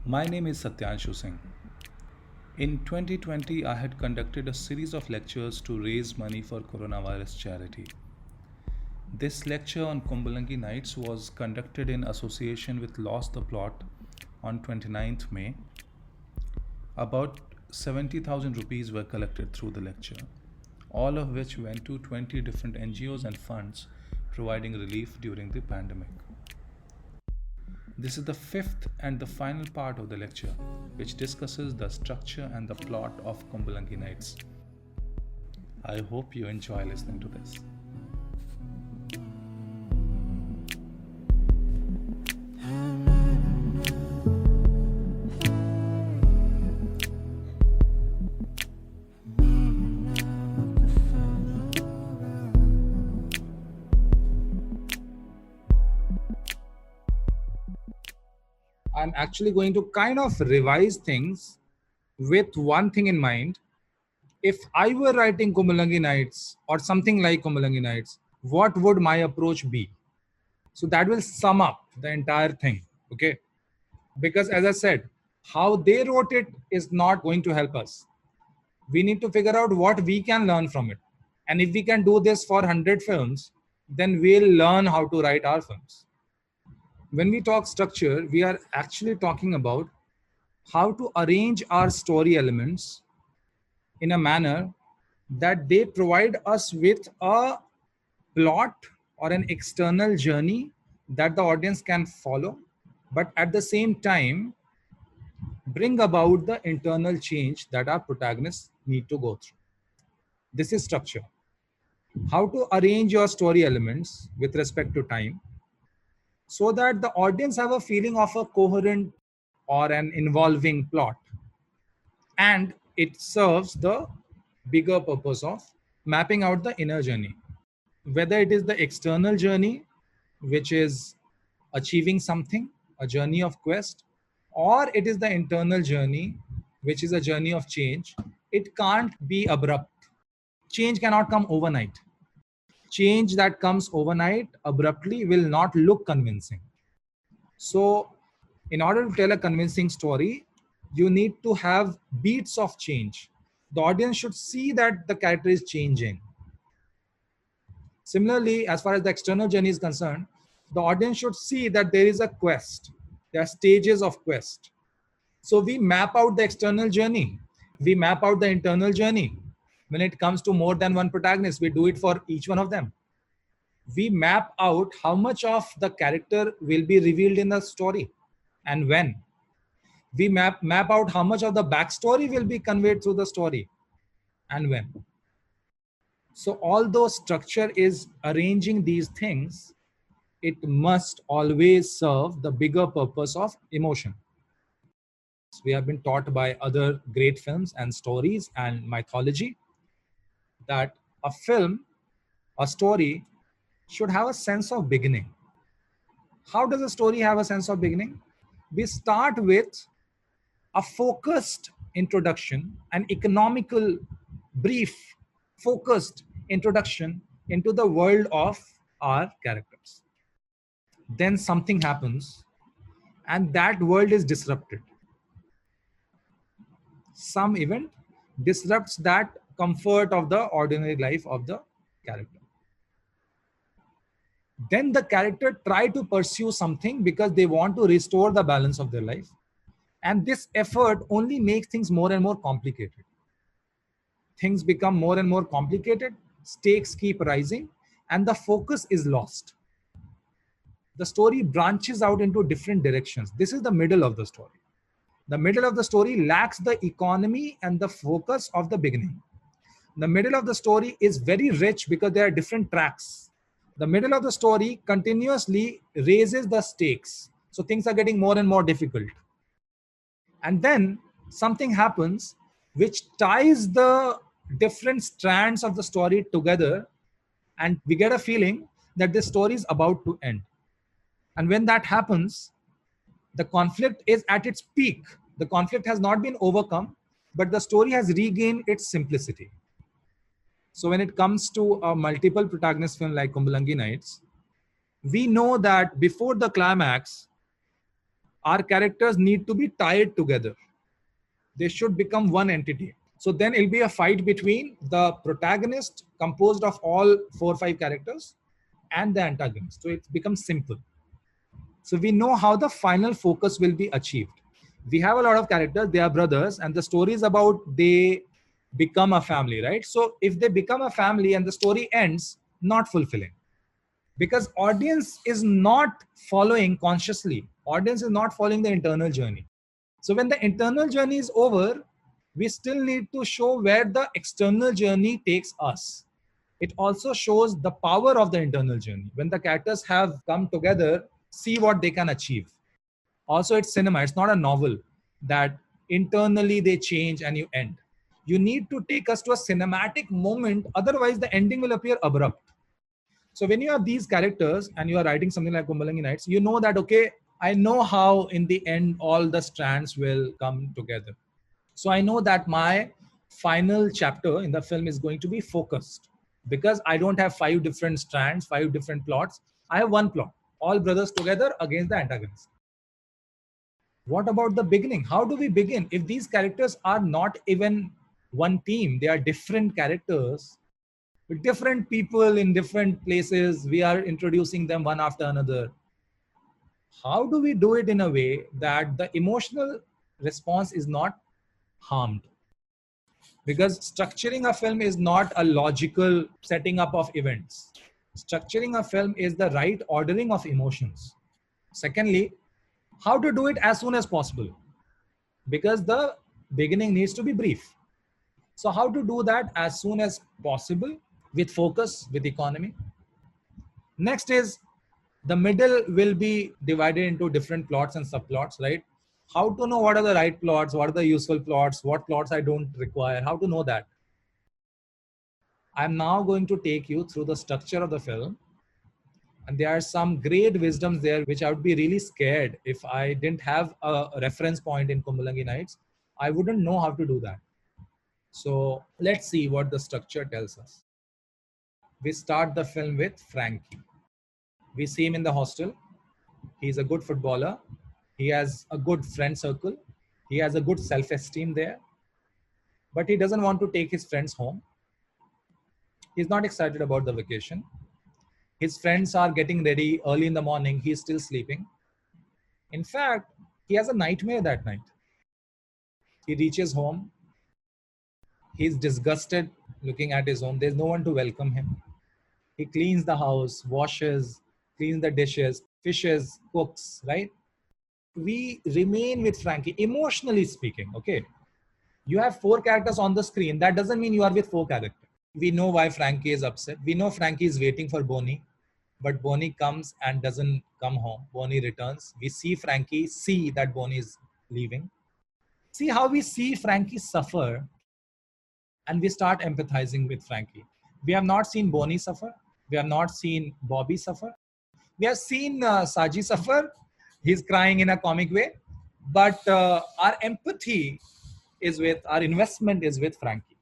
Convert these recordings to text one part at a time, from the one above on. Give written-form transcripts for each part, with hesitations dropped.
My name is Satyanshu Singh. In 2020, I had conducted a series of lectures to raise money for coronavirus charity. This lecture on Kumbalangi Nights was conducted in association with Lost the Plot on 29th May. About 70,000 rupees were collected through the lecture, all of which went to 20 different NGOs and funds providing relief during the pandemic. This is the fifth and the final part of the lecture, which discusses the structure and the plot of Kumbalangi Nights. I hope you enjoy listening to this. I'm actually going to kind of revise things with one thing in mind. If I were writing Kumbalangi Nights or something like Kumbalangi Nights, what would my approach be? So that will sum up the entire thing. Okay. Because as I said, how they wrote it is not going to help us. We need to figure out what we can learn from it. And if we can do this for 100 films, then we'll learn how to write our films. When we talk structure, we are actually talking about how to arrange our story elements in a manner that they provide us with a plot or an external journey that the audience can follow, but at the same time, bring about the internal change that our protagonists need to go through. This is structure. How to arrange your story elements with respect to time so that the audience have a feeling of a coherent or an involving plot, and it serves the bigger purpose of mapping out the inner journey, whether it is the external journey, which is achieving something, a journey of quest, or it is the internal journey, which is a journey of change. It can't be abrupt. Change cannot come overnight. Change that comes overnight abruptly will not look convincing. So in order to tell a convincing story, you need to have beats of change. The audience should see that the character is changing. Similarly, as far as the external journey is concerned, the audience should see that there is a quest. There are stages of quest. So we map out the external journey. We map out the internal journey. When it comes to more than one protagonist, we do it for each one of them. We map out how much of the character will be revealed in the story and when. We map out how much of the backstory will be conveyed through the story and when. So although structure is arranging these things, it must always serve the bigger purpose of emotion. We have been taught by other great films and stories and mythology that a film, a story, should have a sense of beginning. How does a story have a sense of beginning? We start with a focused introduction, an economical, brief, focused introduction into the world of our characters. Then something happens and that world is disrupted. Some event disrupts that comfort of the ordinary life of the character. Then the character try to pursue something because they want to restore the balance of their life. And this effort only makes things more and more complicated. Things become more and more complicated, stakes keep rising, and the focus is lost. The story branches out into different directions. This is the middle of the story. The middle of the story lacks the economy and the focus of the beginning. The middle of the story is very rich because there are different tracks. The middle of the story continuously raises the stakes. So things are getting more and more difficult. And then something happens which ties the different strands of the story together, and we get a feeling that this story is about to end. And when that happens, the conflict is at its peak. The conflict has not been overcome, but the story has regained its simplicity. So when it comes to a multiple protagonist film like Kumbalangi Nights, we know that before the climax, our characters need to be tied together. They should become one entity. So then it'll be a fight between the protagonist, composed of all 4 or 5 characters, and the antagonist. So it becomes simple. So we know how the final focus will be achieved. We have a lot of characters, they are brothers, and the story is about they become a family, right? So if they become a family and the story ends, not fulfilling. Because audience is not following consciously. Audience is not following the internal journey. So when the internal journey is over, we still need to show where the external journey takes us. It also shows the power of the internal journey. When the characters have come together, see what they can achieve. Also, it's cinema. It's not a novel that internally they change and you end. You need to take us to a cinematic moment. Otherwise, the ending will appear abrupt. So when you have these characters and you are writing something like Kumbalangi Nights, you know that, okay, I know how in the end all the strands will come together. So I know that my final chapter in the film is going to be focused, because I don't have 5 different strands, 5 different plots. I have one plot, all brothers together against the antagonist. What about the beginning? How do we begin? If these characters are not even one team, they are different characters with different people in different places. We are introducing them one after another. How do we do it in a way that the emotional response is not harmed? Because structuring a film is not a logical setting up of events. Structuring a film is the right ordering of emotions. Secondly, how to do it as soon as possible, because the beginning needs to be brief. So how to do that as soon as possible, with focus, with economy. Next is the middle will be divided into different plots and subplots, right? How to know what are the right plots, what are the useful plots, what plots I don't require, how to know that? I'm now going to take you through the structure of the film. And there are some great wisdoms there, which I would be really scared if I didn't have a reference point in Kumbalangi Nights. I wouldn't know how to do that. So let's see what the structure tells us. We start the film with Frankie. We see him in the hostel. He's a good footballer. He has a good friend circle. He has a good self-esteem there. But he doesn't want to take his friends home. He's not excited about the vacation. His friends are getting ready early in the morning. He's still sleeping. In fact, he has a nightmare that night. He reaches home. He's disgusted looking at his home. There's no one to welcome him. He cleans the house, washes, cleans the dishes, fishes, cooks, right? We remain with Frankie, emotionally speaking, okay? You have 4 characters on the screen. That doesn't mean you are with 4 characters. We know why Frankie is upset. We know Frankie is waiting for Bonnie, but Bonnie comes and doesn't come home. Bonnie returns. We see Frankie see that Bonnie is leaving. See how we see Frankie suffer, and we start empathizing with Frankie. We have not seen Bonnie suffer. We have not seen Bobby suffer. We have seen Saji suffer. He's crying in a comic way. But our empathy is with, our investment is with Frankie.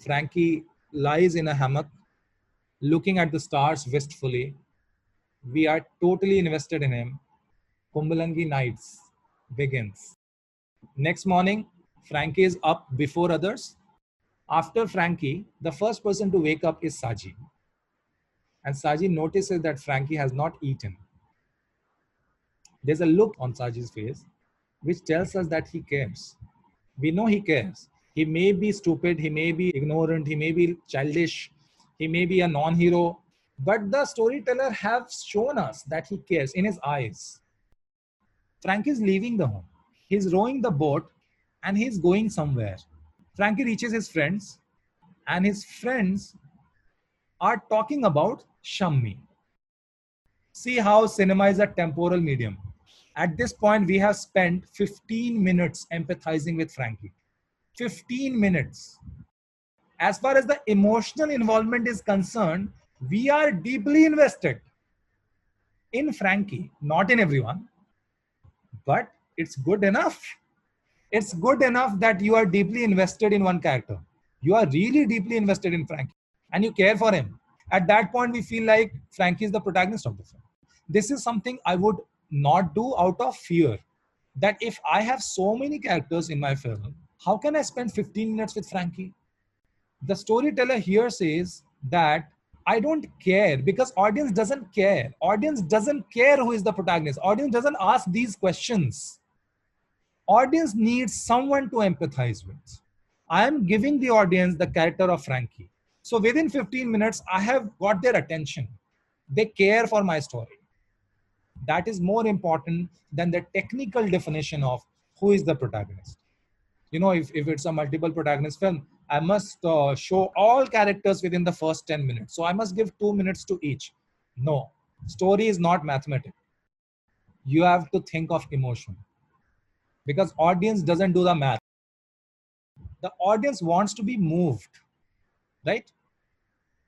Frankie lies in a hammock, looking at the stars wistfully. We are totally invested in him. Kumbalangi Nights begins. Next morning, Frankie is up before others. After Frankie, the first person to wake up is Saji. And Saji notices that Frankie has not eaten. There's a look on Saji's face which tells us that he cares. We know he cares. He may be stupid, he may be ignorant, he may be childish, he may be a non-hero, but the storyteller has shown us that he cares in his eyes. Frankie is leaving the home. He's rowing the boat and he's going somewhere. Frankie reaches his friends, and his friends are talking about Shammi. See how cinema is a temporal medium. At this point, we have spent 15 minutes empathizing with Frankie. 15 minutes. As far as the emotional involvement is concerned, we are deeply invested in Frankie, not in everyone, but it's good enough. It's good enough that you are deeply invested in one character. You are really deeply invested in Frankie and you care for him. At that point, we feel like Frankie is the protagonist of the film. This is something I would not do out of fear that if I have so many characters in my film, how can I spend 15 minutes with Frankie? The storyteller here says that I don't care because audience doesn't care. Audience doesn't care who is the protagonist. Audience doesn't ask these questions. Audience needs someone to empathize with. I am giving the audience the character of Frankie. So within 15 minutes, I have got their attention. They care for my story. That is more important than the technical definition of who is the protagonist. You know, if it's a multiple protagonist film, I must show all characters within the first 10 minutes. So I must give 2 minutes to each. No, story is not mathematics. You have to think of emotion because audience doesn't do the math. The audience wants to be moved, right?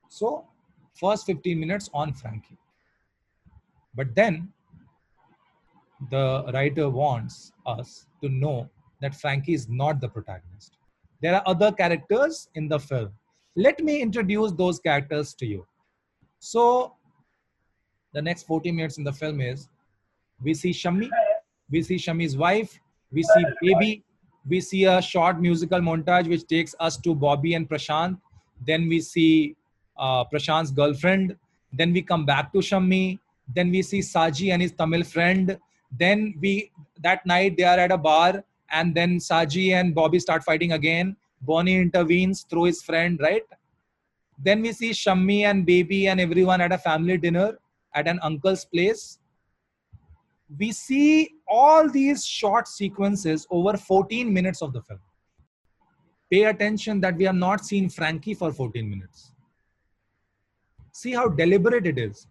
So first 15 minutes on Frankie. But then the writer wants us to know that Frankie is not the protagonist. There are other characters in the film. Let me introduce those characters to you. So the next 40 minutes in the film is we see Shammi, we see Shammi's wife, we see baby, we see a short musical montage which takes us to Bobby and Prashant. Then we see Prashant's girlfriend. Then we come back to Shammi. Then we see Saji and his Tamil friend. Then that night they are at a bar and then Saji and Bobby start fighting again. Bonnie intervenes through his friend, right? Then we see Shammi and baby and everyone at a family dinner at an uncle's place. We see all these short sequences over 14 minutes of the film. Pay attention that we have not seen Frankie for 14 minutes. See how deliberate it is.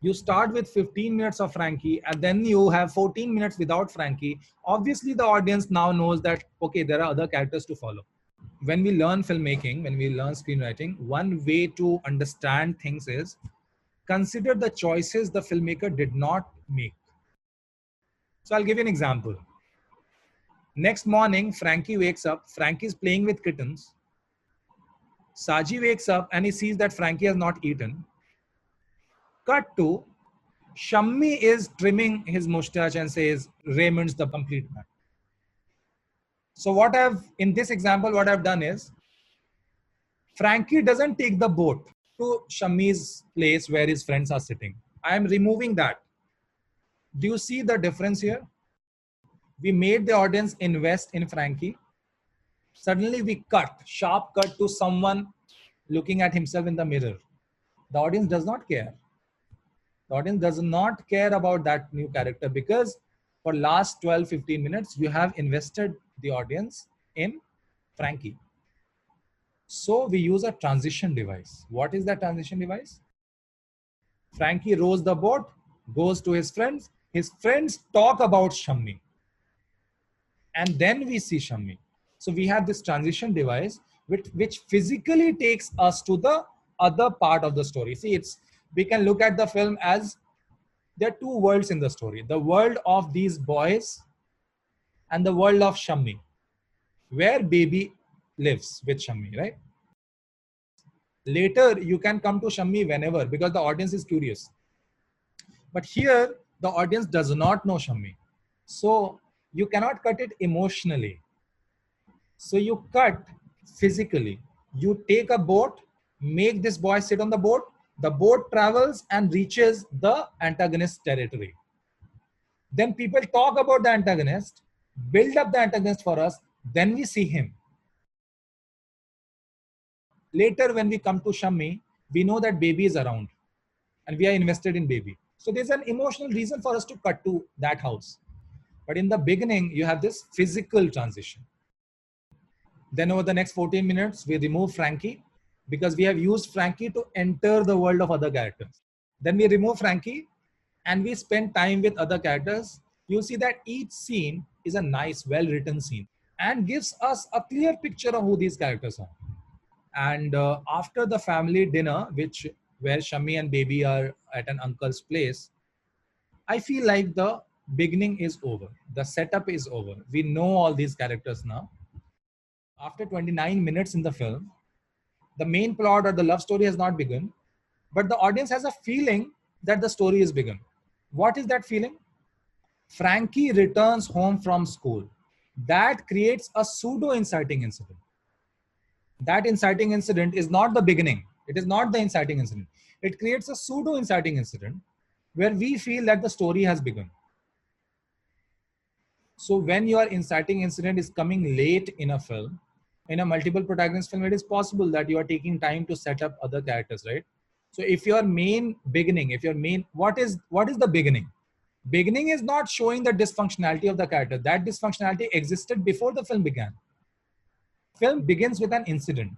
You start with 15 minutes of Frankie and then you have 14 minutes without Frankie. Obviously, the audience now knows that, okay, there are other characters to follow. When we learn filmmaking, when we learn screenwriting, one way to understand things is consider the choices the filmmaker did not make. So I'll give you an example. Next morning, Frankie wakes up. Frankie's playing with kittens. Saji wakes up and he sees that Frankie has not eaten. Cut to Shammi is trimming his mustache and says, Raymond's the complete man. So in this example, what I've done is, Frankie doesn't take the boat to Shammi's place where his friends are sitting. I am removing that. Do you see the difference here? We made the audience invest in Frankie. Suddenly we sharp cut to someone looking at himself in the mirror. The audience does not care. The audience does not care about that new character because for last 12-15 minutes, you have invested the audience in Frankie. So we use a transition device. What is that transition device? Frankie rows the boat, goes to his friends. His friends talk about Shammi. And then we see Shammi. So we have this transition device which physically takes us to the other part of the story. See, we can look at the film as there are two worlds in the story. The world of these boys and the world of Shammi, where baby lives with Shammi, right? Later, you can come to Shammi whenever because the audience is curious. But here, the audience does not know Shammi. So you cannot cut it emotionally. So you cut physically. You take a boat, make this boy sit on the boat travels and reaches the antagonist territory. Then people talk about the antagonist, build up the antagonist for us, then we see him. Later, when we come to Shammi, we know that baby is around and we are invested in baby. So there's an emotional reason for us to cut to that house. But in the beginning, you have this physical transition. Then over the next 14 minutes, we remove Frankie because we have used Frankie to enter the world of other characters. Then we remove Frankie and we spend time with other characters. You see that each scene is a nice, well-written scene and gives us a clear picture of who these characters are. And after the family dinner, where Shammi and baby are at an uncle's place, I feel like the beginning is over. The setup is over. We know all these characters now. After 29 minutes in the film, the main plot or the love story has not begun, but the audience has a feeling that the story is begun. What is that feeling? Frankie returns home from school. That creates a pseudo inciting incident. That inciting incident is not the beginning. It is not the inciting incident. It creates a pseudo inciting incident where we feel that the story has begun. So when your inciting incident is coming late in a film, in a multiple protagonist film, it is possible that you are taking time to set up other characters, right? So if your main beginning, if your main, what is the beginning? Beginning is not showing the dysfunctionality of the character. That dysfunctionality existed before the film began. Film begins with an incident.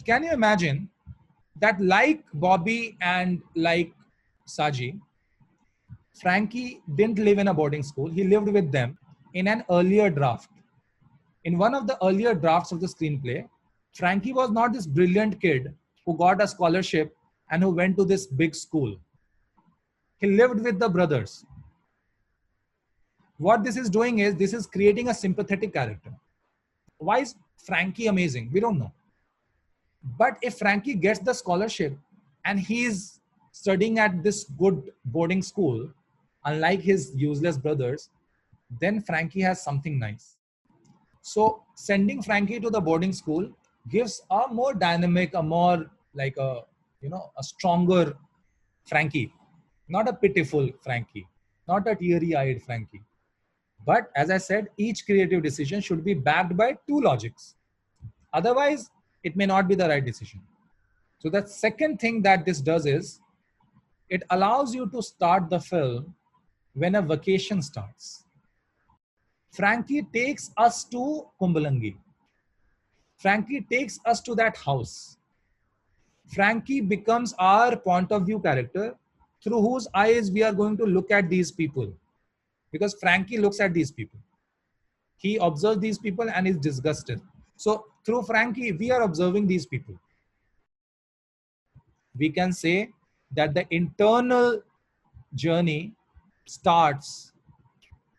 Can you imagine that, like Bobby and like Saji, Frankie didn't live in a boarding school. He lived with them in an earlier draft. In one of the earlier drafts of the screenplay, Frankie was not this brilliant kid who got a scholarship and who went to this big school. He lived with the brothers. What this is doing is, this is creating a sympathetic character. Why is Frankie amazing? We don't know. But if Frankie gets the scholarship and he's studying at this good boarding school, unlike his useless brothers, then Frankie has something nice. So sending Frankie to the boarding school gives a more dynamic, a more like a, a stronger Frankie, not a pitiful Frankie, not a teary-eyed Frankie. But as I said, each creative decision should be backed by two logics. Otherwise, it may not be the right decision. So the second thing that this does is, it allows you to start the film when a vacation starts. Frankie takes us to Kumbalangi. Frankie takes us to that house. Frankie becomes our point of view character through whose eyes we are going to look at these people. Because Frankie looks at these people. He observes these people and is disgusted. So through Frankie, we are observing these people. We can say that the internal journey starts,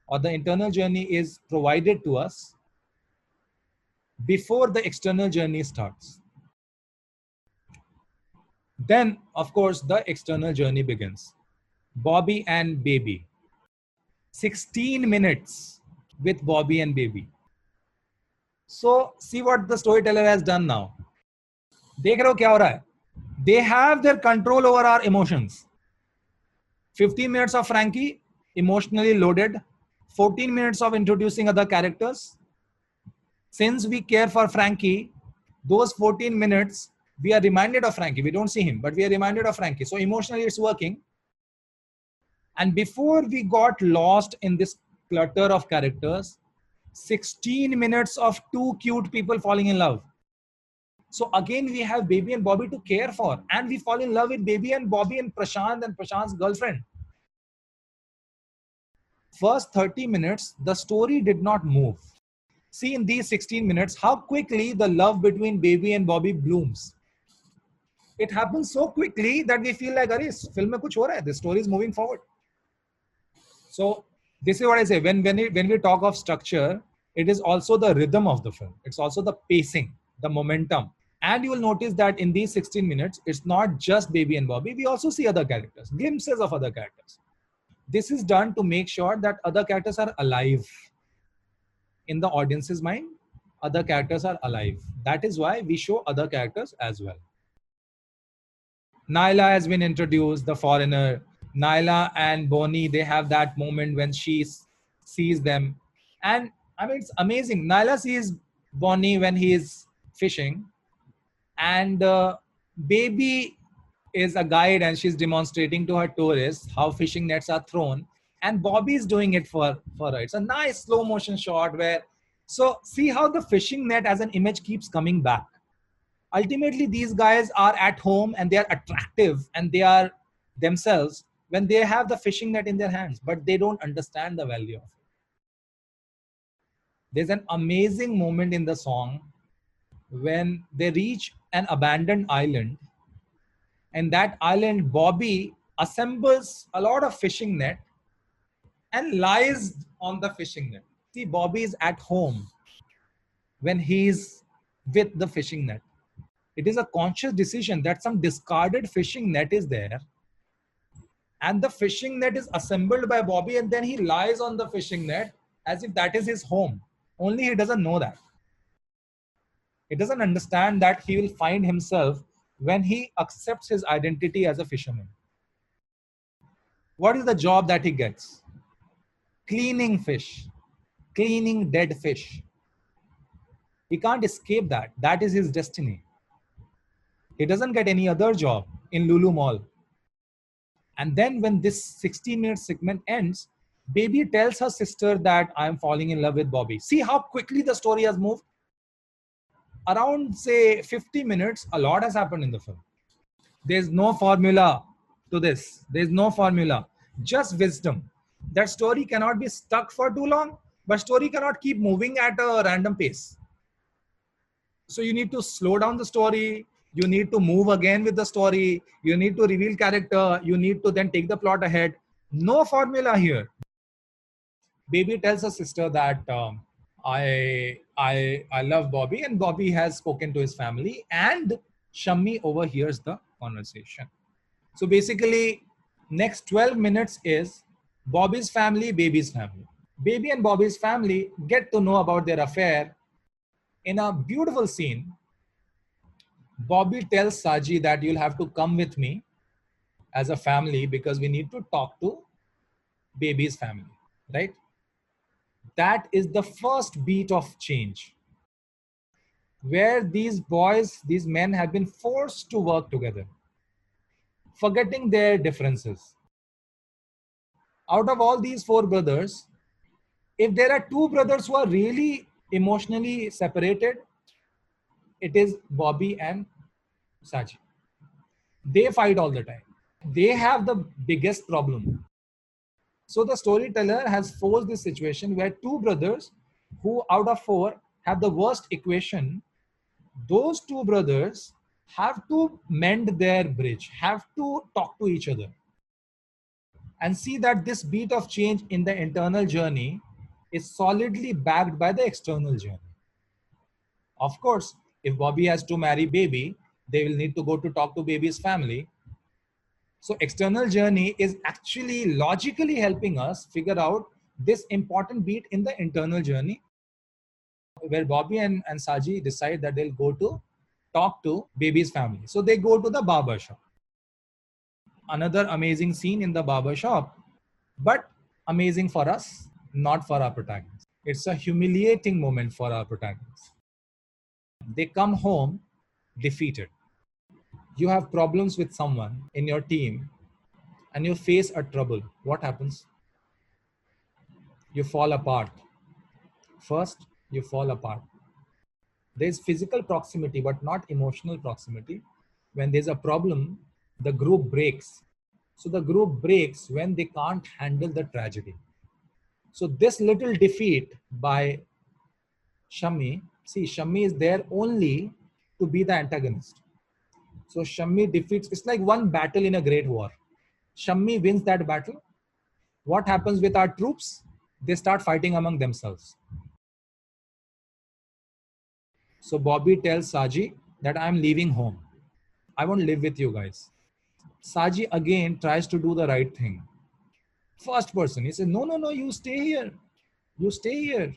or the internal journey is provided to us before the external journey starts. Then, of course, the external journey begins. Bobby and Baby. 16 minutes with Bobby and Baby. So, see what the storyteller has done now. देख रहे हो क्या हो रहा है? They have their control over our emotions. 15 minutes of Frankie, emotionally loaded. 14 minutes of introducing other characters. Since we care for Frankie, those 14 minutes, we are reminded of Frankie. We don't see him, but we are reminded of Frankie. So emotionally, it's working. And before we got lost in this clutter of characters, 16 minutes of two cute people falling in love. So again, we have Baby and Bobby to care for. And we fall in love with Baby and Bobby and Prashant's girlfriend. First 30 minutes, the story did not move. See in these 16 minutes, how quickly the love between Baby and Bobby blooms. It happens so quickly that we feel like, "Arey, film mein kuch ho raha hai. The story is moving forward." So this is what I say. When we talk of structure, it is also the rhythm of the film. It's also the pacing, the momentum. And you will notice that in these 16 minutes, it's not just Baby and Bobby. We also see other characters, glimpses of other characters. This is done to make sure that other characters are alive. In the audience's mind, other characters are alive. That is why we show other characters as well. Naila has been introduced, the foreigner. Naila and Bonnie, they have that moment when she sees them. And I mean, it's amazing. Naila sees Bonnie when he is fishing. And Baby is a guide and she's demonstrating to her tourists how fishing nets are thrown. And Bobby is doing it for her. It's a nice slow motion shot where, so see how the fishing net as an image keeps coming back. Ultimately, these guys are at home and they are attractive and they are themselves when they have the fishing net in their hands, but they don't understand the value of it. There's an amazing moment in the song when they reach an abandoned island, and that island, Bobby assembles a lot of fishing net and lies on the fishing net. See, Bobby is at home when he's with the fishing net. It is a conscious decision that some discarded fishing net is there and the fishing net is assembled by Bobby, and then he lies on the fishing net as if that is his home. Only he doesn't know that. He doesn't understand that he will find himself when he accepts his identity as a fisherman. What is the job that he gets? Cleaning fish, cleaning dead fish. He can't escape that. That is his destiny. He doesn't get any other job in Lulu Mall. And then when this 60-minute segment ends, Baby tells her sister that I am falling in love with Bobby. See how quickly the story has moved? Around, say, 50 minutes, a lot has happened in the film. There's no formula to this. There's no formula. Just wisdom. That story cannot be stuck for too long, but story cannot keep moving at a random pace. So you need to slow down the story. You need to move again with the story. You need to reveal character. You need to then take the plot ahead. No formula here. Baby tells her sister that I love Bobby, and Bobby has spoken to his family, and Shammi overhears the conversation. So basically, next 12 minutes is Bobby's family, Baby's family. Baby and Bobby's family get to know about their affair. In a beautiful scene, Bobby tells Saji that you'll have to come with me as a family because we need to talk to Baby's family, right? That is the first beat of change, where these boys, these men have been forced to work together, forgetting their differences. Out of all these four brothers, if there are two brothers who are really emotionally separated, it is Bobby and Saji. They fight all the time. They have the biggest problem. So the storyteller has forced this situation where two brothers who out of four have the worst equation, those two brothers have to mend their bridge, have to talk to each other, and see that this beat of change in the internal journey is solidly backed by the external journey. Of course, if Bobby has to marry Baby, they will need to go to talk to Baby's family. So external journey is actually logically helping us figure out this important beat in the internal journey, where Bobby and Saji decide that they'll go to talk to Baby's family. So they go to the barber shop. Another amazing scene in the barber shop, but amazing for us, not for our protagonist. It's a humiliating moment for our protagonist. They come home defeated. You have problems with someone in your team and you face a trouble. What happens? You fall apart. First, you fall apart. There's physical proximity, but not emotional proximity. When there's a problem, the group breaks. So the group breaks when they can't handle the tragedy. So this little defeat by Shammi, see, Shammi is there only to be the antagonist. So Shammi defeats, it's like one battle in a great war. Shammi wins that battle. What happens with our troops? They start fighting among themselves. So Bobby tells Saji that I'm leaving home. I won't live with you guys. Saji again tries to do the right thing. First person, he says, no, you stay here. You stay here.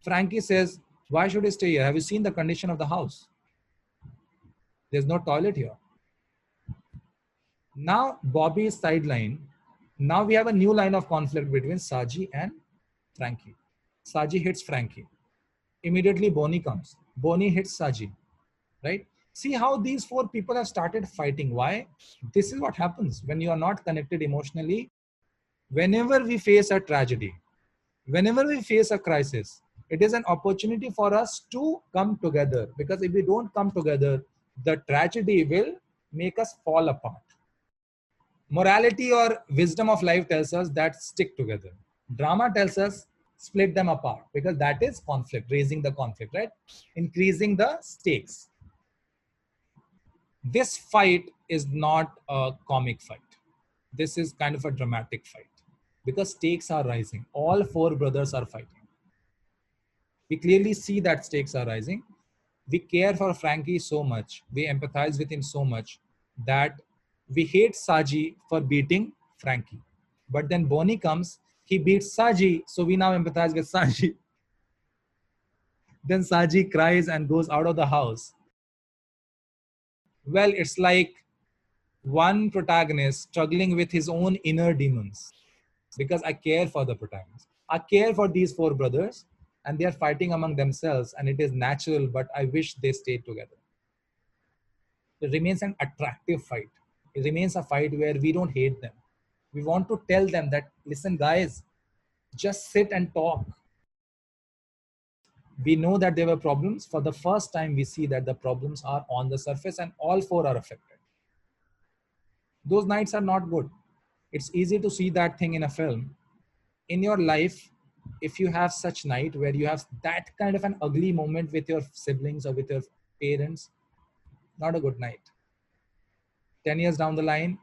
Frankie says, why should I stay here? Have you seen the condition of the house? There's no toilet here. Now Bobby is sidelined. Now we have a new line of conflict between Saji and Frankie. Saji hits Frankie. Immediately Bonnie comes. Bonnie hits Saji. Right? See how these four people have started fighting. Why? This is what happens when you are not connected emotionally. Whenever we face a tragedy, whenever we face a crisis, it is an opportunity for us to come together. Because if we don't come together, the tragedy will make us fall apart. Morality or wisdom of life tells us that stick together. Drama tells us split them apart, because that is conflict, raising the conflict, right? Increasing the stakes. This fight is not a comic fight. This is kind of a dramatic fight because stakes are rising. All four brothers are fighting. We clearly see that stakes are rising. We care for Frankie so much. We empathize with him so much that We hate Saji for beating Frankie. But then Bonnie comes, he beats Saji, so we now empathize with Saji. Then Saji cries and goes out of the house. Well, it's like one protagonist struggling with his own inner demons. Because I care for the protagonist. I care for these four brothers, and they are fighting among themselves, and it is natural, but I wish they stayed together. It remains an attractive fight. It remains a fight where we don't hate them. We want to tell them that, listen, guys, just sit and talk. We know that there were problems. For the first time, we see that the problems are on the surface and all four are affected. Those nights are not good. It's easy to see that thing in a film. In your life, if you have such night where you have that kind of an ugly moment with your siblings or with your parents, not a good night. 10 years down the line,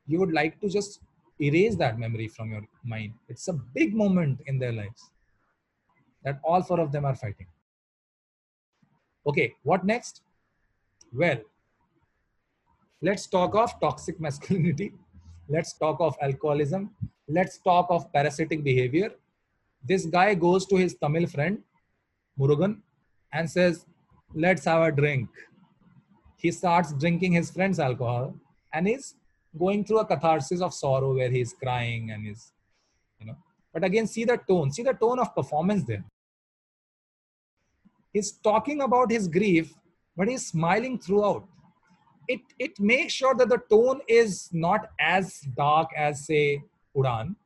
you would like to just erase that memory from your mind. It's a big moment in their lives that all four of them are fighting. Okay, what next? Well, let's talk of toxic masculinity. Let's talk of alcoholism. Let's talk of parasitic behavior. This guy goes to his Tamil friend, Murugan, and says, let's have a drink. He starts drinking his friend's alcohol and is going through a catharsis of sorrow where he's crying and is, But again, see the tone of performance there. He's talking about his grief, but he's smiling throughout. It makes sure that the tone is not as dark as, say, Udan,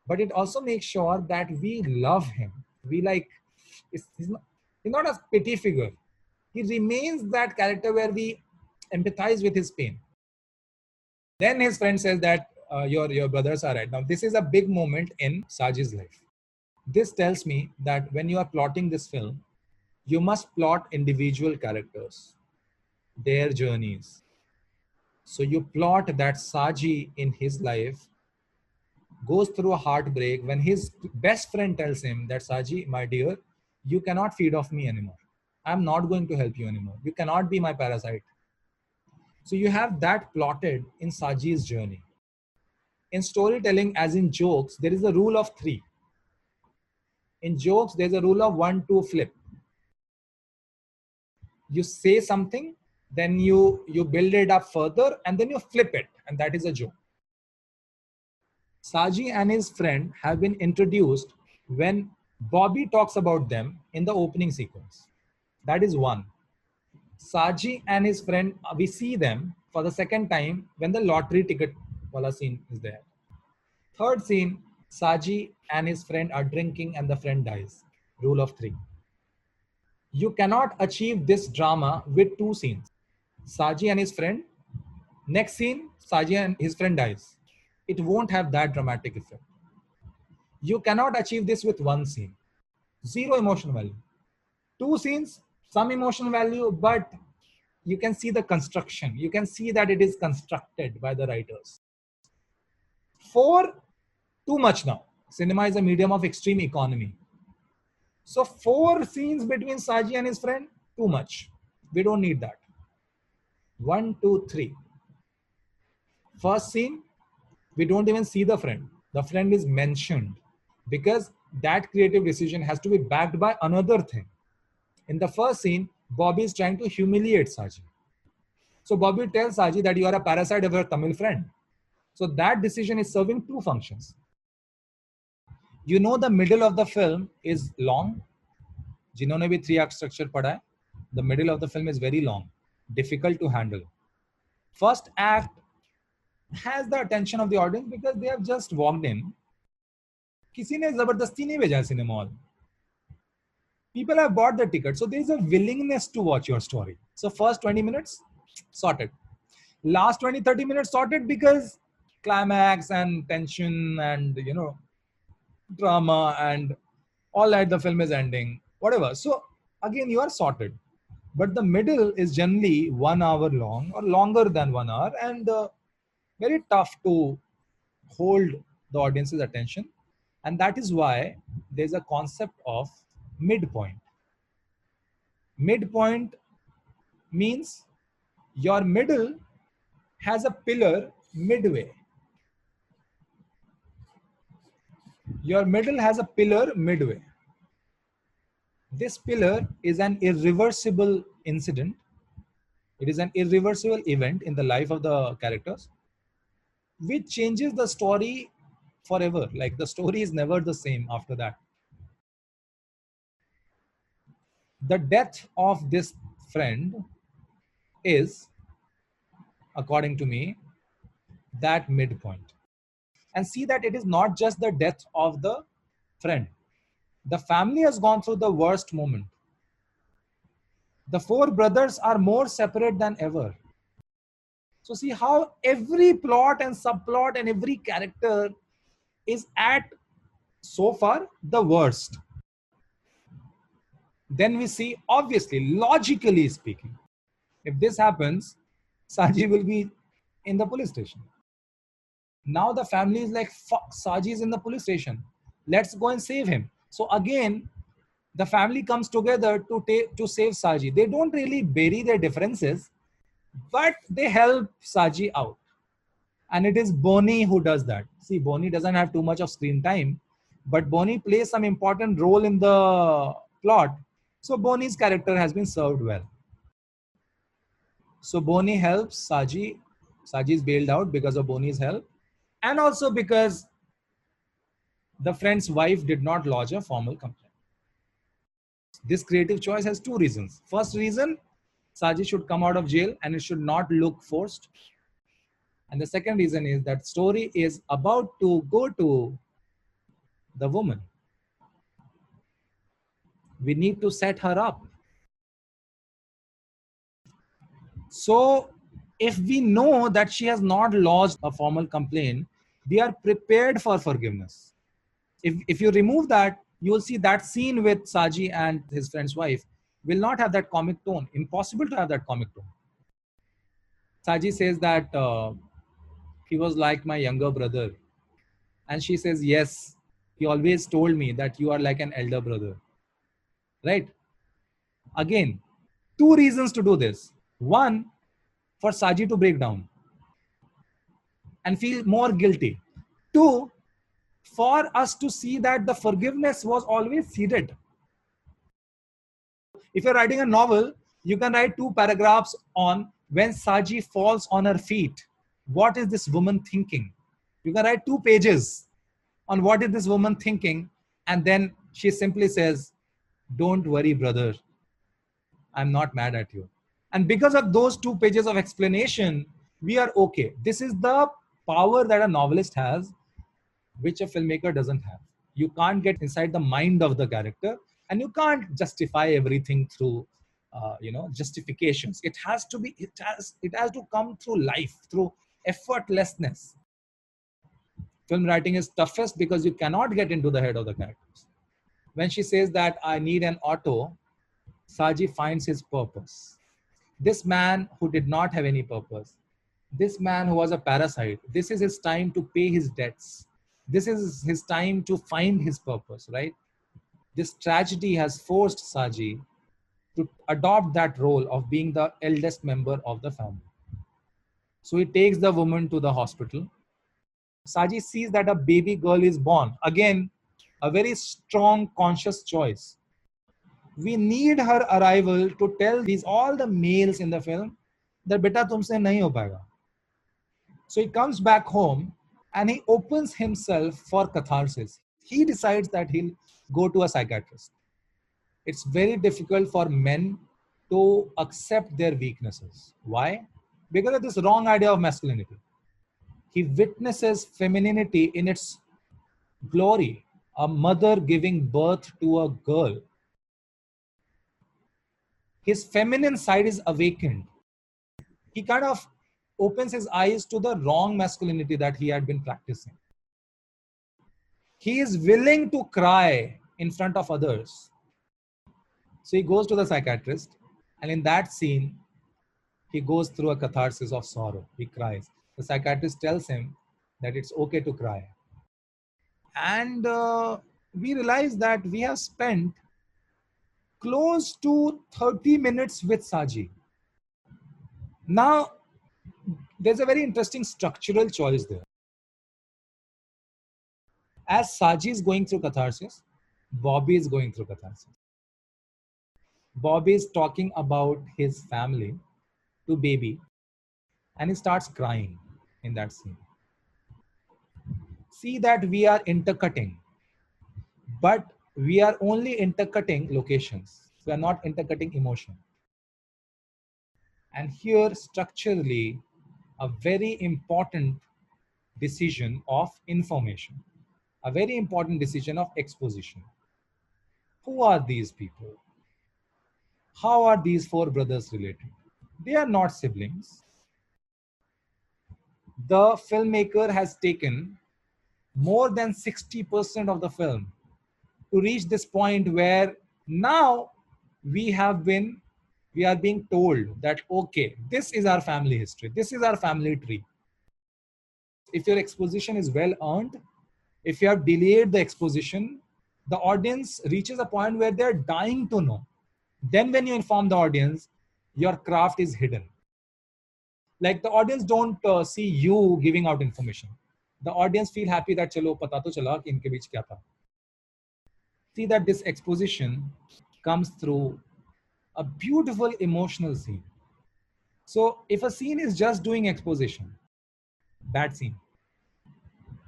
but it also makes sure that we love him. We like, he's not a pity figure. He remains that character where we empathize with his pain. Then his friend says that your brothers are right. Now, this is a big moment in Saji's life. This tells me that when you are plotting this film, you must plot individual characters, their journeys. So you plot that Saji in his life goes through a heartbreak when his best friend tells him that, Saji, my dear, you cannot feed off me anymore. I'm not going to help you anymore. You cannot be my parasite. So you have that plotted in Saji's journey. In storytelling, as in jokes, there is a rule of three. In jokes, there's a rule of 1, 2 flip. You say something, then you build it up further, and then you flip it, and that is a joke. Saji and his friend have been introduced when Bobby talks about them in the opening sequence. That is one. Saji and his friend, we see them for the second time when the lottery ticket wala scene is there. Third scene, Saji and his friend are drinking and the friend dies. Rule of three. You cannot achieve this drama with two scenes. Saji and his friend. Next scene, Saji and his friend dies. It won't have that dramatic effect. You cannot achieve this with one scene. Zero emotional value. Two scenes, some emotional value, but you can see the construction. You can see that it is constructed by the writers. Four, too much now. Cinema is a medium of extreme economy. So 4 scenes between Saji and his friend, too much. We don't need that. 1, 2, 3. First scene, we don't even see the friend. The friend is mentioned because that creative decision has to be backed by another thing. In the first scene, Bobby is trying to humiliate Saji. So Bobby tells Saji that you are a parasite of your Tamil friend. So that decision is serving two functions. You know, the middle of the film is long. जिन्होंने भी 3 act structure पढ़ा है, the middle of the film is very long, difficult to handle. First act has the attention of the audience because they have just walked in. किसी ने जबरदस्ती नहीं भेजा cinema hall. People have bought the ticket, so there is a willingness to watch your story. So first 20 minutes sorted. Last 20-30 minutes sorted because climax and tension and drama and all that, the film is ending, whatever. So again, you are sorted. But the middle is generally 1 hour long or longer than 1 hour, and very tough to hold the audience's attention. And that is why there's a concept of midpoint. Midpoint means your middle has a pillar midway. Your middle has a pillar midway. This pillar is an irreversible incident. It is an irreversible event in the life of the characters, which changes the story forever. Like the story is never the same after that. The death of this friend is, according to me, that midpoint. And see that it is not just the death of the friend. The family has gone through the worst moment. The four brothers are more separate than ever. So see how every plot and subplot and every character is at, so far, the worst. Then we see, obviously, logically speaking, if this happens, Saji will be in the police station. Now the family is like, fuck, Saji is in the police station. Let's go and save him. So again, the family comes together to save Saji. They don't really bury their differences, but they help Saji out. And it is Bonnie who does that. See, Bonnie doesn't have too much of screen time, but Bonnie plays some important role in the plot. So Bonnie's character has been served well. So Bonnie helps Saji. Saji is bailed out because of Bonnie's help. And also because the friend's wife did not lodge a formal complaint. This creative choice has two reasons. First reason, Saji should come out of jail and it should not look forced. And the second reason is that story is about to go to the woman. We need to set her up. So if we know that she has not lodged a formal complaint, we are prepared for forgiveness. If you remove that, you will see that scene with Saji and his friend's wife will not have that comic tone. Impossible to have that comic tone. Saji says that he was like my younger brother. And she says, yes, he always told me that you are like an elder brother. Right? Again, two reasons to do this. One, for Saji to break down and feel more guilty. Two, for us to see that the forgiveness was always seeded. If you're writing a novel, you can write 2 paragraphs on when Saji falls on her feet. What is this woman thinking? You can write 2 pages on what is this woman thinking, and then she simply says, don't worry, brother. I'm not mad at you. And because of those 2 pages of explanation, we are okay. This is the power that a novelist has, which a filmmaker doesn't have. You can't get inside the mind of the character, and you can't justify everything through justifications. It has to come through life, through effortlessness. Film writing is toughest because you cannot get into the head of the characters. When she says that I need an auto, Saji finds his purpose. This man who did not have any purpose, this man who was a parasite, this is his time to pay his debts. This is his time to find his purpose, right? This tragedy has forced Saji to adopt that role of being the eldest member of the family. So he takes the woman to the hospital. Saji sees that a baby girl is born. Again, a very strong conscious choice. We need her arrival to tell all the males in the film that beta tumse nahi ho paega. So he comes back home and he opens himself for catharsis. He decides that he'll go to a psychiatrist. It's very difficult for men to accept their weaknesses. Why? Because of this wrong idea of masculinity. He witnesses femininity in its glory, a mother giving birth to a girl. His feminine side is awakened. He kind of opens his eyes to the wrong masculinity that he had been practicing. He is willing to cry in front of others. So he goes to the psychiatrist, and in that scene, he goes through a catharsis of sorrow. He cries. The psychiatrist tells him that it's okay to cry. And we realize that we have spent close to 30 minutes with Saji. Now, There's a very interesting structural choice there. As Saji is going through catharsis, Bobby is going through catharsis. Bobby is talking about his family to baby, and he starts crying in that scene. See that we are intercutting, but we are only intercutting locations. We are not intercutting emotion. And here, structurally, a very important decision of information, a very important decision of exposition. Who are these people? How are these four brothers related? They are not siblings. The filmmaker has taken more than 60% of the film to reach this point where now we are being told that, okay, this is our family history, this is our family tree. If your exposition is well earned, if you have delayed the exposition, the audience reaches a point where they're dying to know. Then when you inform the audience, your craft is hidden. Like the audience don't see you giving out information. The audience feel happy that chalo pata to chala ki inke beech kya tha. See that this exposition comes through a beautiful emotional scene. So if a scene is just doing exposition, bad scene.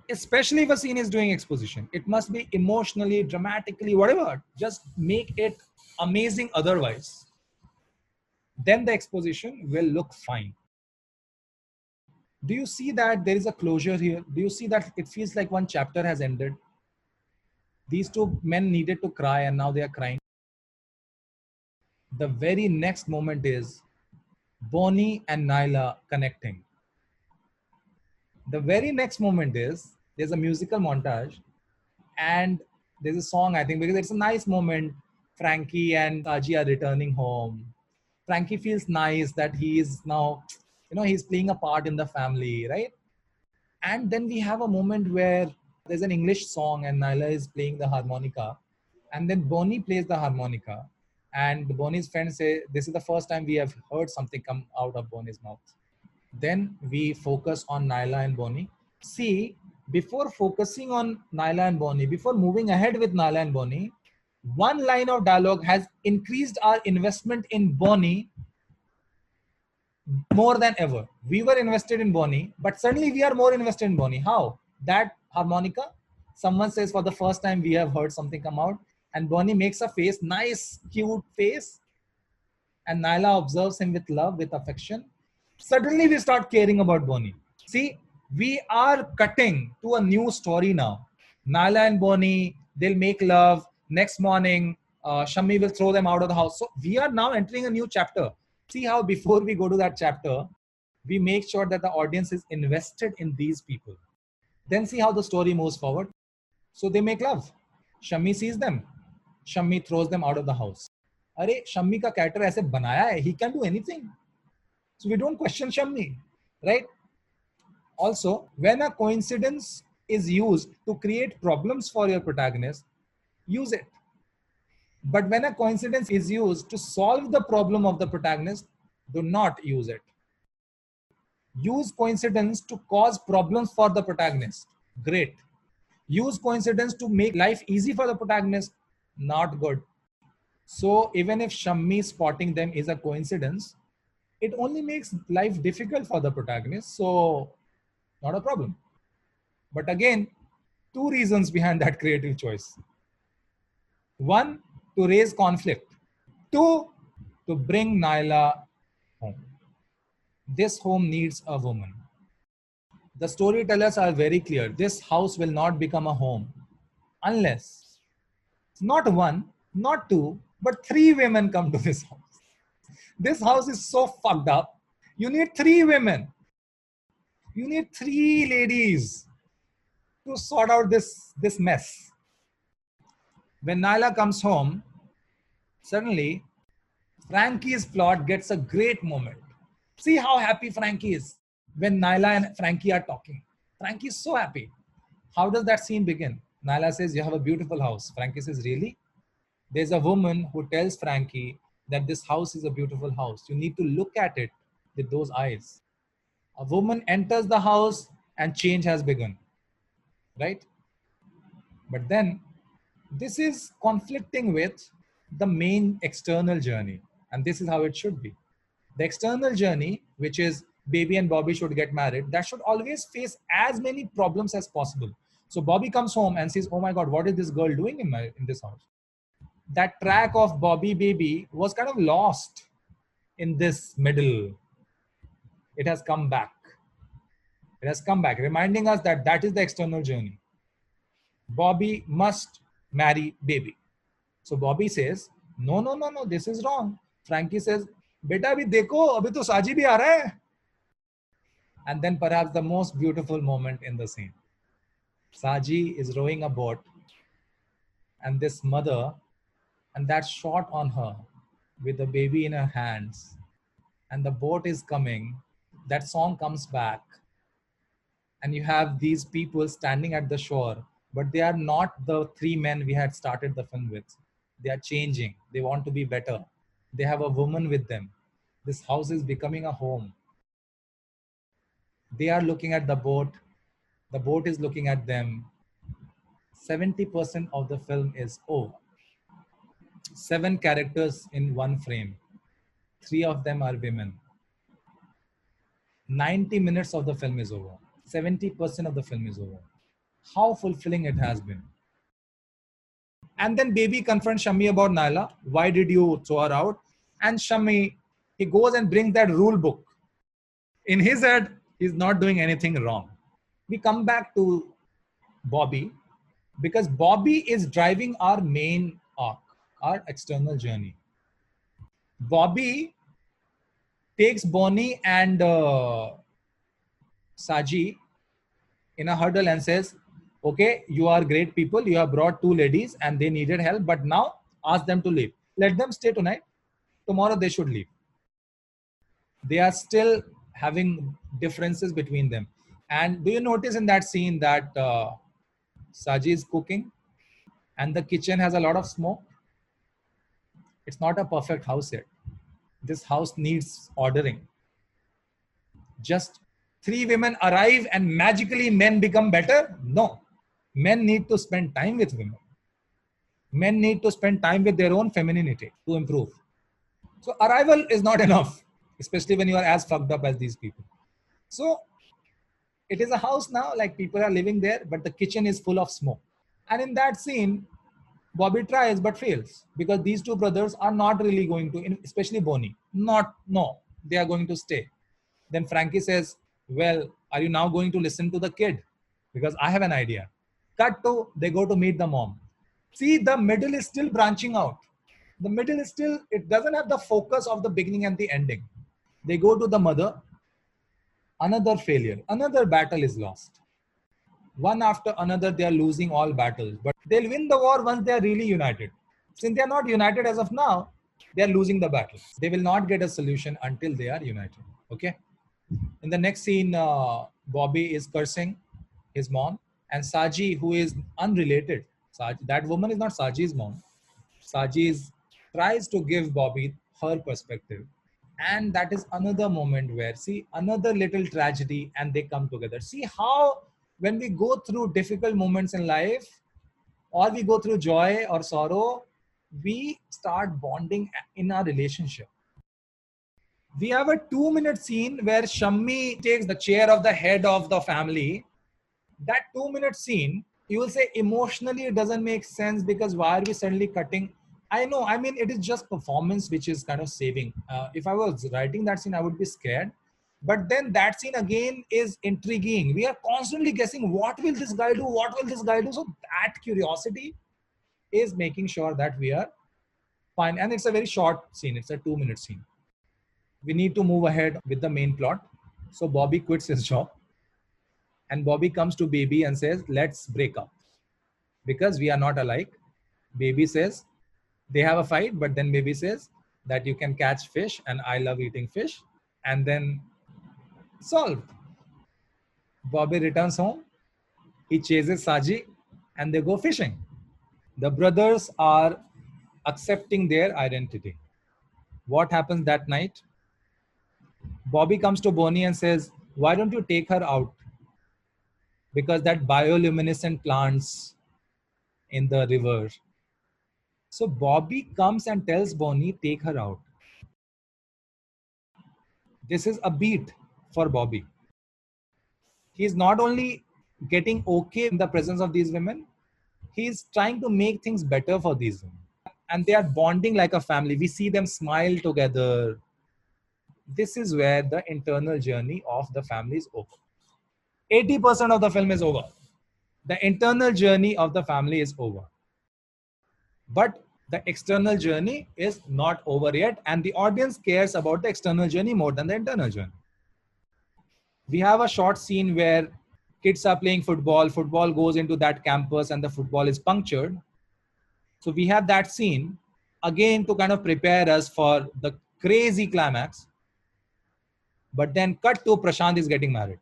Especially if a scene is doing exposition, it must be emotionally, dramatically, whatever. Just make it amazing otherwise. Then the exposition will look fine. Do you see that there is a closure here? Do you see that it feels like one chapter has ended? These two men needed to cry and now they are crying. The very next moment is Bonnie and Nyla connecting. The very next moment is there's a musical montage and there's a song, I think, because it's a nice moment. Frankie and Taji are returning home. Frankie feels nice that he is now, he's playing a part in the family, right? And then we have a moment where there's an English song and Nyla is playing the harmonica. And then Bonnie plays the harmonica. And Bonnie's friends say, this is the first time we have heard something come out of Bonnie's mouth. Then we focus on Nyla and Bonnie. See, before focusing on Nyla and Bonnie, before moving ahead with Nyla and Bonnie, one line of dialogue has increased our investment in Bonnie more than ever. We were invested in Bonnie, but suddenly we are more invested in Bonnie. How? That harmonica, someone says for the first time we have heard something come out, and Bonnie makes a face, nice, cute face, and Nyla observes him with love, with affection. Suddenly we start caring about Bonnie. See, we are cutting to a new story now. Nyla and Bonnie, they'll make love. Next morning, Shammi will throw them out of the house. So we are now entering a new chapter. See how before we go to that chapter, we make sure that the audience is invested in these people. Then see how the story moves forward. So they make love. Shammi sees them. Shammi throws them out of the house. अरे शम्मी का character ऐसे बनाया है, he can do anything. So we don't question Shammi, right? Also, when a coincidence is used to create problems for your protagonist, use it. But when a coincidence is used to solve the problem of the protagonist, do not use it. Use coincidence to cause problems for the protagonist. Great. Use coincidence to make life easy for the protagonist. Not good. So even if Shammi spotting them is a coincidence, it only makes life difficult for the protagonist. So not a problem. But again, two reasons behind that creative choice. One, to raise conflict. Two, to bring Nyla home. This home needs a woman. The storytellers are very clear. This house will not become a home unless not one, not two, but three women come to this house. This house is so fucked up. You need three women. You need three ladies to sort out this mess. When Nyla comes home, suddenly Frankie's plot gets a great moment. See how happy Frankie is when Nyla and Frankie are talking. Frankie is so happy. How does that scene begin? Nyla says, you have a beautiful house. Frankie says, really? There's a woman who tells Frankie that this house is a beautiful house. You need to look at it with those eyes. A woman enters the house and change has begun, right? But then this is conflicting with the main external journey, and this is how it should be. The external journey, which is Baby and Bobby should get married, that should always face as many problems as possible. So Bobby comes home and says, "Oh my God, what is this girl doing in this house?" That track of Bobby Baby was kind of lost in this middle. It has come back. It has come back, reminding us that that is the external journey. Bobby must marry Baby. So Bobby says, "No, no, no, no, this is wrong." Frankie says, "Beta abhi dekho, abhi to Saji bhi aa raha hai." And then perhaps the most beautiful moment in the scene. Saji is rowing a boat, and this mother, and that shot on her with the baby in her hands, and the boat is coming. That song comes back, and you have these people standing at the shore, but they are not the three men we had started the film with. They are changing. They want to be better. They have a woman with them. This house is becoming a home. They are looking at the boat. The boat is looking at them. 70% of the film is over. 7 characters in one frame. 3 of them are women. 90 minutes of the film is over. 70% of the film is over. How fulfilling it has been. And then Baby confronts Shami about Naila. Why did you throw her out? And Shami, he goes and brings that rule book. In his head, he's not doing anything wrong. We come back to Bobby, because Bobby is driving our main arc, our external journey. Bobby takes Bonnie and Saji in a huddle and says, "Okay, you are great people. You have brought 2 ladies and they needed help, but now ask them to leave. Let them stay tonight. Tomorrow they should leave." They are still having differences between them. And do you notice in that scene that Saji is cooking and the kitchen has a lot of smoke? It's not a perfect house yet. This house needs ordering. Just 3 women arrive and magically men become better? No. Men need to spend time with women. Men need to spend time with their own femininity to improve. So arrival is not enough, especially when you are as fucked up as these people. So it is a house now, like people are living there, but the kitchen is full of smoke. And in that scene, Bobby tries but fails, because these 2 brothers are not really going to, especially Bonnie, no, they are going to stay. Then Frankie says, "Well, are you now going to listen to the kid? Because I have an idea." Cut to, they go to meet the mom. See, the middle is still branching out. The middle is still, it doesn't have the focus of the beginning and the ending. They go to the mother. Another failure, another battle is lost. One after another, they are losing all battles, but they'll win the war once they are really united. Since they are not united as of now, they are losing the battle. They will not get a solution until they are united. Okay. In the next scene, Bobby is cursing his mom, and Saji, who is unrelated, that woman is not Saji's mom. Saji tries to give Bobby her perspective. And that is another moment where, see, another little tragedy and they come together. See how when we go through difficult moments in life, or we go through joy or sorrow, we start bonding in our relationship. We have a 2-minute scene where Shammi takes the chair of the head of the family. That 2-minute scene, you will say emotionally it doesn't make sense, because why are we suddenly cutting? I know, I mean, it is just performance which is kind of saving. If I was writing that scene, I would be scared. But then that scene again is intriguing. We are constantly guessing, what will this guy do? What will this guy do? So that curiosity is making sure that we are fine. And it's a very short scene. It's a 2-minute scene. We need to move ahead with the main plot. So Bobby quits his job. And Bobby comes to Baby and says, "Let's break up because we are not alike." Baby says, they have a fight, but then Baby says that you can catch fish and I love eating fish. And then solved. Bobby returns home. He chases Saji and they go fishing. The brothers are accepting their identity. What happens that night? Bobby comes to Bonnie and says, Why don't you take her out? Because that bioluminescent plants in the river. So Bobby comes and tells Bonnie, take her out. This is a beat for Bobby. He's not only getting okay in the presence of these women, he's trying to make things better for these women. And they are bonding like a family. We see them smile together. This is where the internal journey of the family is over. 80% of the film is over. The internal journey of the family is over. But the external journey is not over yet, and the audience cares about the external journey more than the internal journey. We have a short scene where kids are playing football. Football goes into that campus and the football is punctured. So we have that scene again to kind of prepare us for the crazy climax. But then cut to Prashant is getting married.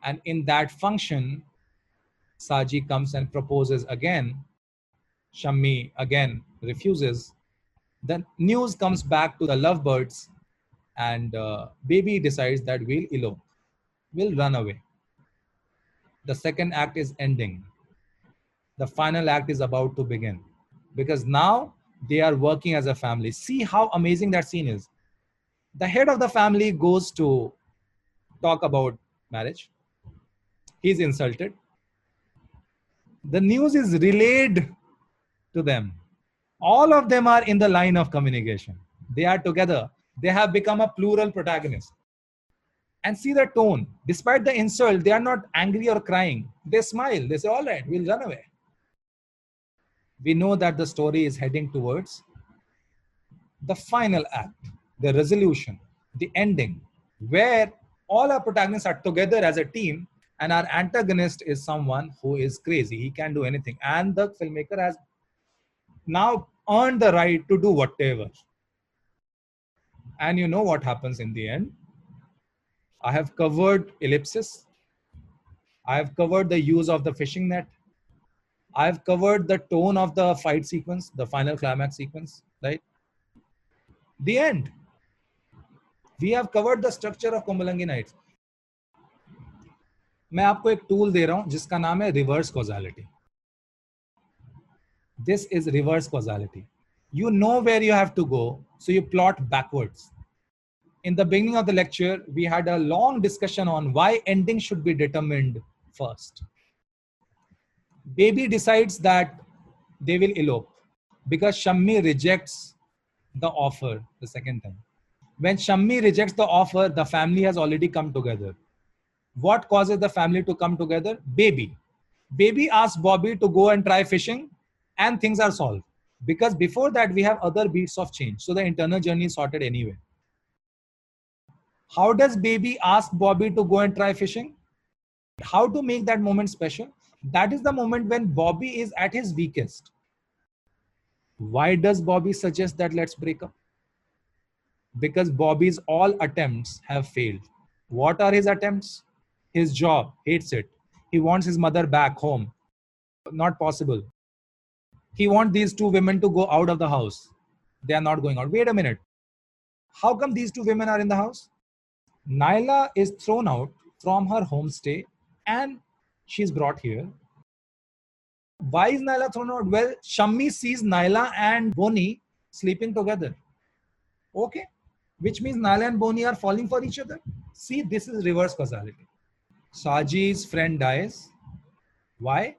And in that function, Saji comes and proposes again. Shammi again refuses. The news comes back to the lovebirds, and baby decides that we'll elope, we'll run away. The second act is ending. The final act is about to begin, because now they are working as a family. See how amazing that scene is. The head of the family goes to talk about marriage. He's insulted. The news is relayed to them. All of them are in the line of communication. They are together. They have become a plural protagonist. And see the tone. Despite the insult, they are not angry or crying. They smile. They say, all right, we'll run away. We know that the story is heading towards the final act, the resolution, the ending, where all our protagonists are together as a team, and our antagonist is someone who is crazy. He can do anything. And the filmmaker has now earned the right to do whatever. And you know what happens in the end? I have covered ellipsis. I have covered the use of the fishing net. I have covered the tone of the fight sequence, the final climax sequence, right? The end. We have covered the structure of Kumbalangi Nights. मैं आपको एक tool दे रहा हूं जिसका नाम है reverse causality. This is reverse causality. You know where you have to go, so you plot backwards. In the beginning of the lecture, we had a long discussion on why ending should be determined first. Baby decides that they will elope because Shammi rejects the offer the second time. When Shammi rejects the offer, the family has already come together. What causes the family to come together? Baby. Baby asks Bobby to go and try fishing, and things are solved. Because before that, we have other beats of change. So the internal journey is sorted anyway. How does Baby ask Bobby to go and try fishing? How to make that moment special? That is the moment when Bobby is at his weakest. Why does Bobby suggest that let's break up? Because Bobby's all attempts have failed. What are his attempts? His job, hates it. He wants his mother back home. Not possible. He wants these two women to go out of the house. They are not going out. Wait a minute. How come these two women are in the house? Naila is thrown out from her homestay and she's brought here. Why is Naila thrown out? Well, Shammi sees Naila and Boni sleeping together. Okay. Which means Naila and Boni are falling for each other. See, this is reverse causality. Saji's friend dies. Why?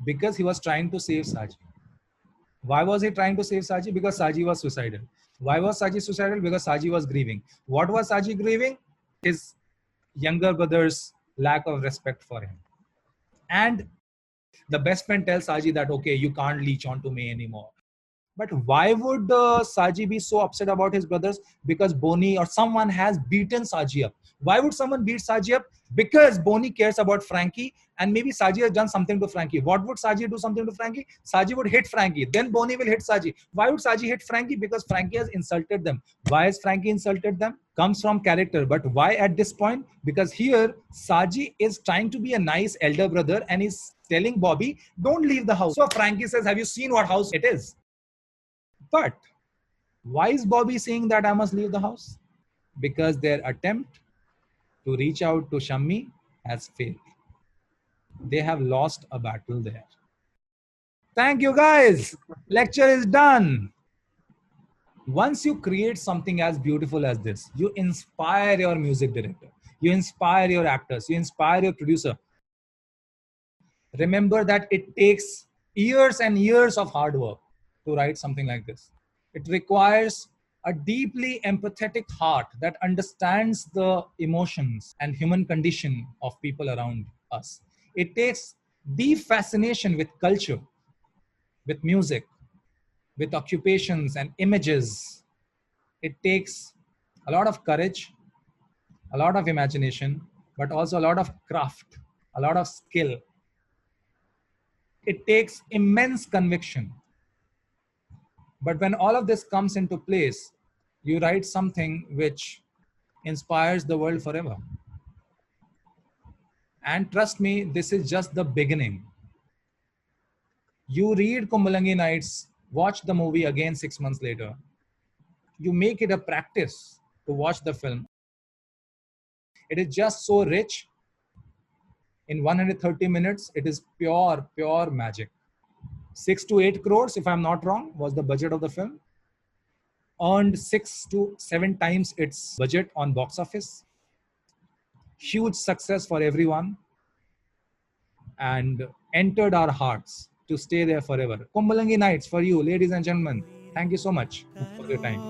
Because he was trying to save Saji. Why was he trying to save Saji? Because Saji was suicidal. Why was Saji suicidal? Because Saji was grieving. What was Saji grieving? His younger brother's lack of respect for him. And the best friend tells Saji that, okay, you can't leech onto me anymore. But why would Saji be so upset about his brothers? Because Boni or someone has beaten Saji up. Why would someone beat Saji up? Because Boni cares about Frankie, and maybe Saji has done something to Frankie. What would Saji do something to Frankie? Saji would hit Frankie. Then Boni will hit Saji. Why would Saji hit Frankie? Because Frankie has insulted them. Why has Frankie insulted them? Comes from character. But why at this point? Because here, Saji is trying to be a nice elder brother and is telling Bobby, don't leave the house. So Frankie says, have you seen what house it is? But why is Bobby saying that I must leave the house? Because their attempt to reach out to Shammi has failed. They have lost a battle there. Thank you, guys. Lecture is done. Once you create something as beautiful as this, you inspire your music director, you inspire your actors, you inspire your producer. Remember that it takes years and years of hard work to write something like this. It requires a deeply empathetic heart that understands the emotions and human condition of people around us. It takes deep fascination with culture, with music, with occupations and images. It takes a lot of courage, a lot of imagination, but also a lot of craft, a lot of skill. It takes immense conviction. But when all of this comes into place, you write something which inspires the world forever. And trust me, this is just the beginning. You read Kumbalangi Nights, watch the movie again 6 months later. You make it a practice to watch the film. It is just so rich. In 130 minutes, it is pure, pure magic. 6 to 8 crores, if I'm not wrong, was the budget of the film. Earned 6 to 7 times its budget on box office. Huge success for everyone. And entered our hearts to stay there forever. Kumbalangi Nights for you, ladies and gentlemen. Thank you so much for your time.